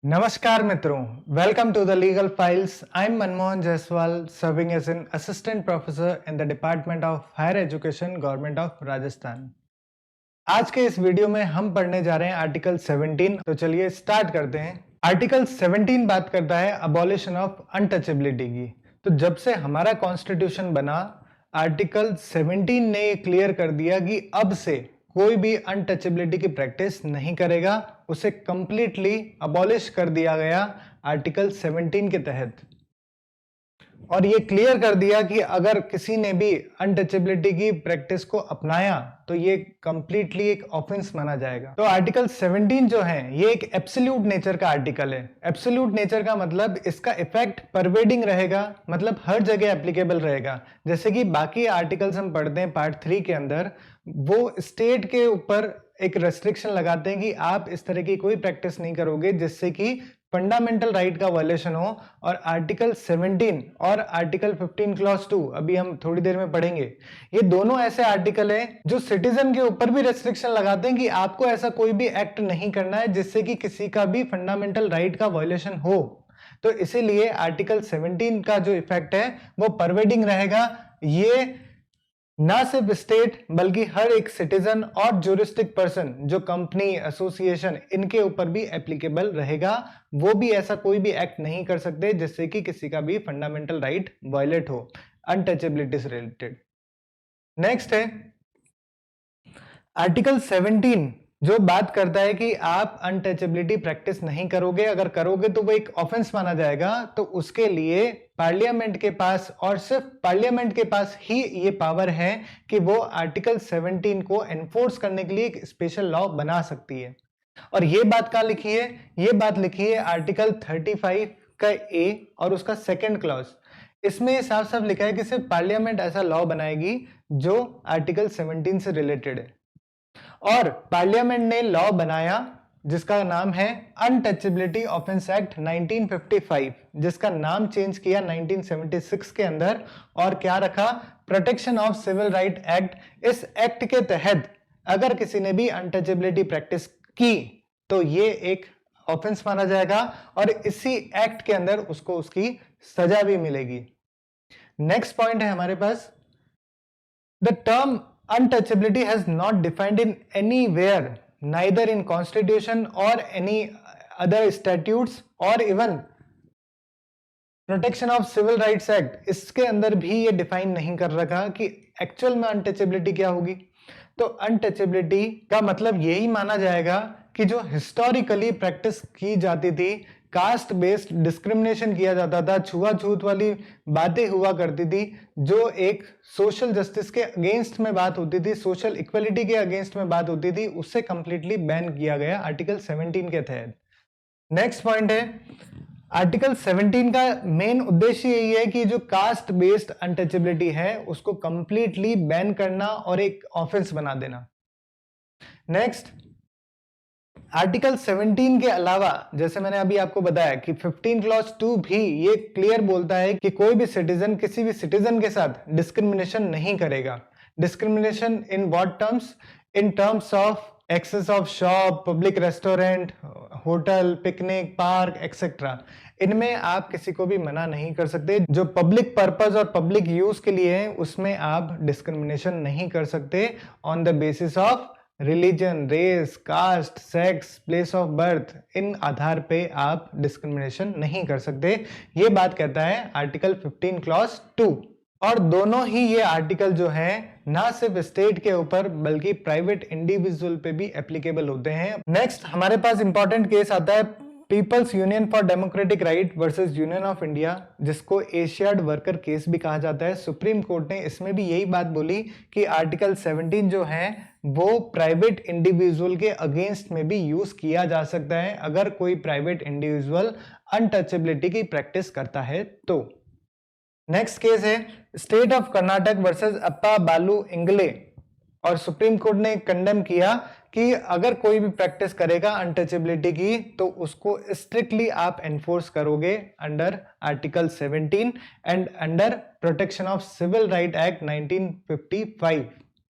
नमस्कार मित्रों, welcome to the legal files. I am Manmohan Jaiswal, serving as an assistant professor in the department of higher education, government of Rajasthan. आज के इस video में हम पढ़ने जा रहे हैं आर्टिकल 17। तो चलिए स्टार्ट करते हैं। आर्टिकल 17 बात करता है अबॉलिशन ऑफ अनटचेबिलिटी की। तो जब से हमारा कॉन्स्टिट्यूशन बना, आर्टिकल 17 ने क्लियर कर दिया कि अब से कोई भी अनटचेबिलिटी की प्रैक्टिस नहीं करेगा, उसे कंप्लीटली अबॉलिश कर दिया गया आर्टिकल 17 के तहत। और ये क्लियर कर दिया कि अगर किसी ने भी अनटचेबिलिटी की प्रैक्टिस को अपनाया तो ये कंप्लीटली एक ऑफेंस माना जाएगा। तो आर्टिकल 17 जो है ये एक एब्सोल्यूट नेचर का आर्टिकल है। एब्सोल्यूट नेचर का मतलब इसका इफेक्ट परवेडिंग रहेगा, मतलब हर जगह एप्लीकेबल रहेगा। जैसे कि बाकी आर्टिकल्स हम पढ़ते हैं पार्ट 3 के अंदर, वो स्टेट के ऊपर एक रेस्ट्रिक्शन लगाते हैं कि आप इस तरह की कोई प्रैक्टिस नहीं करोगे जिससे कि फंडामेंटल राइट का वायलेशन हो। और आर्टिकल 17 और आर्टिकल 15 क्लॉज 2 अभी हम थोड़ी देर में पढ़ेंगे। ये दोनों ऐसे आर्टिकल हैं जो सिटीजन के ऊपर भी रेस्ट्रिक्शन लगाते हैं कि आपको ऐसा कोई भी एक्ट नहीं करना है जिससे कि किसी का भी फंडामेंटल राइट का वायलेशन हो। तो इसीलिए आर्टिकल 17 का जो इफेक्ट है वो परवेडिंग रहेगा। ये ना सिर्फ स्टेट बल्कि हर एक सिटीजन और ज्यूरिस्टिक पर्सन, जो कंपनी, एसोसिएशन, इनके ऊपर भी एप्लीकेबल रहेगा। वो भी ऐसा कोई भी एक्ट नहीं कर सकते जिससे कि किसी का भी फंडामेंटल राइट वायलेट हो अनटचेबिलिटी से रिलेटेड। नेक्स्ट है आर्टिकल 17 जो बात करता है कि आप अनटचेबिलिटी प्रैक्टिस नहीं करोगे, अगर करोगे तो वो एक ऑफेंस माना जाएगा। तो उसके लिए पार्लियामेंट के पास और सिर्फ पार्लियामेंट के पास ही ये पावर है कि वो आर्टिकल 17 को एनफोर्स करने के लिए एक स्पेशल लॉ बना सकती है। और ये बात कहाँ लिखी है? ये बात लिखी है आर्टिकल 35 का ए और उसका सेकेंड क्लॉज। इसमें साफ साफ लिखा है कि सिर्फ पार्लियामेंट ऐसा लॉ बनाएगी जो आर्टिकल 17 से रिलेटेड है। और पार्लियामेंट ने लॉ बनाया जिसका नाम है अनटचेबिलिटी ऑफेंस एक्ट 1955, जिसका नाम चेंज किया 1976 के अंदर। और क्या रखा? Protection of civil right act. इस एक्ट के तहत अगर किसी ने भी अनटचेबिलिटी प्रैक्टिस की तो ये एक ऑफेंस माना जाएगा और इसी एक्ट के अंदर उसको उसकी सजा भी मिलेगी। नेक्स्ट पॉइंट है हमारे पास, the term untouchability has not defined in anywhere, neither in constitution or any other statutes or even protection of civil rights act. इसके अंदर भी ये डिफाइन नहीं कर रखा कि एक्चुअल में अनटचेबिलिटी क्या होगी। तो अनटचेबिलिटी का मतलब यही माना जाएगा कि जो हिस्टोरिकली प्रैक्टिस की जाती थी, कास्ट बेस्ड डिस्क्रिमिनेशन किया जाता था, छुआछूत वाली बातें हुआ करती थी, जो एक सोशल जस्टिस के अगेंस्ट में बात होती थी, सोशल इक्वलिटी के अगेंस्ट में बात होती थी, उससे कंप्लीटली बैन किया गया आर्टिकल 17 के तहत। नेक्स्ट पॉइंट है, आर्टिकल 17 का मेन उद्देश्य यही है कि जो कास्ट बेस्ड अनटचेबिलिटी है उसको कंप्लीटली बैन करना और एक ऑफेंस बना देना। नेक्स्ट, आर्टिकल 17 के अलावा जैसे मैंने अभी आपको बताया कि 15 क्लॉज 2 भी ये क्लियर बोलता है कि कोई भी सिटीजन किसी भी सिटीजन के साथ डिस्क्रिमिनेशन नहीं करेगा। Discrimination in what terms? In terms of access of shop, public restaurant, hotel, picnic, park etcetera. इनमें आप किसी को भी मना नहीं कर सकते। जो पब्लिक पर्पस और पब्लिक यूज के लिए है उसमें आप डिस्क्रिमिनेशन नहीं कर सकते on the basis of religion, race, caste, sex, place of birth. इन आधार पे आप डिस्क्रिमिनेशन नहीं कर सकते। ये बात कहता है आर्टिकल 15 क्लॉज 2। और दोनों ही ये आर्टिकल जो है ना सिर्फ स्टेट के ऊपर बल्कि प्राइवेट इंडिविजुअल पे भी एप्लीकेबल होते हैं। नेक्स्ट हमारे पास इंपॉर्टेंट केस आता है Peoples Union for Democratic Right versus Union of India, जिसको एशियाड वर्कर केस भी कहा जाता है। सुप्रीम कोर्ट ने इसमें भी यही बात बोली कि आर्टिकल 17 जो है वो प्राइवेट इंडिविजुअल के अगेंस्ट में भी यूज किया जा सकता है अगर कोई प्राइवेट इंडिविजुअल अनटचेबिलिटी की प्रैक्टिस करता है तो। नेक्स्ट केस है स्टेट ऑफ कर्नाटक वर्सेस अप्पा बालू इंगले। और सुप्रीम कोर्ट ने कंडेम किया कि अगर कोई भी प्रैक्टिस करेगा अनटचेबिलिटी की तो उसको स्ट्रिक्टली आप एनफोर्स करोगे under article 17 and under protection of civil right act 1955।